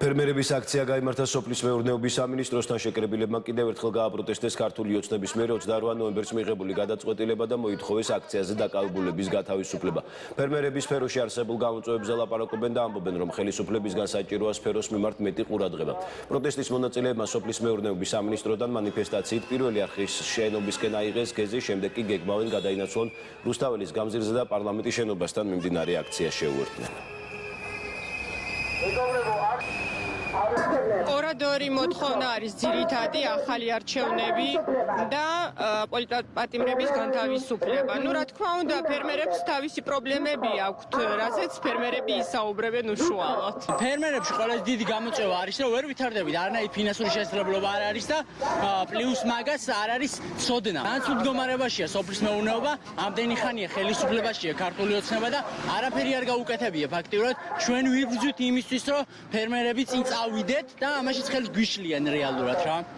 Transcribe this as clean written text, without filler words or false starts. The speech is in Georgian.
ფერმერების აქცია გაიმართა სოფლის მეურნეობის სამინისტროსთან შეკრებილებმა კიდევ ერთხელ გააპროტესტეს ქართული ოცნების მიერ 28 ნოემბერს მიღებული გადაწყვეტილება და მოითხოვეს აქციაზე დაკავებულების გათავისუფლება. ფერმერების სფეროში არსებულ გამოწვევებზე ლაპარაკობენ და ამბობენ, რომ ხელისუფლებისგან საჭიროა სფეროს მიმართ მეტი ყურადღება. პროტესტის მონაწილეებმა სოფლის მეურნეობის სამინისტროდან მანიფესტაციით პირველი არხის შენობისკენ აიღეს გეზი, შემდეგ კი გეგმავენ გადაინაცვლონ რუსთაველის გამზირზე და პარლამენტის შენობასთან მიმდინარე აქციას შეუერთდნენ. ორადორი მოთხოვნა არის ძირითადი ახალი არჩევნები და პოლიტპატიმრების განთავისუფლება. რა თქმა უნდა, ფერმერებს თავისი პრობლემები აქვთ, რაზეც ფერმერები ისაუბრებენ უშუალოდ. ფერმერებში ყველაზე დიდი გამოწვევა არის, რომ ვერ ვითარდებით, არანაირი ფინანსური შესაძლებლობა არ არის და პლუს მაგას არ არის ცოდნა. რაც მდგომარეობაშია სოფლის მეურნეობა, ამდენი ხანია ხელისუფლებაშია ქართული ოცნება და არაფერი არ გაუკეთებია ფაქტიურად. ჩვენ ვიბრძვით იმისთვის, რომ ფერმერები წინ წავიდეთ და ამაშიც ხელს გვიშლიან რეალურად რა.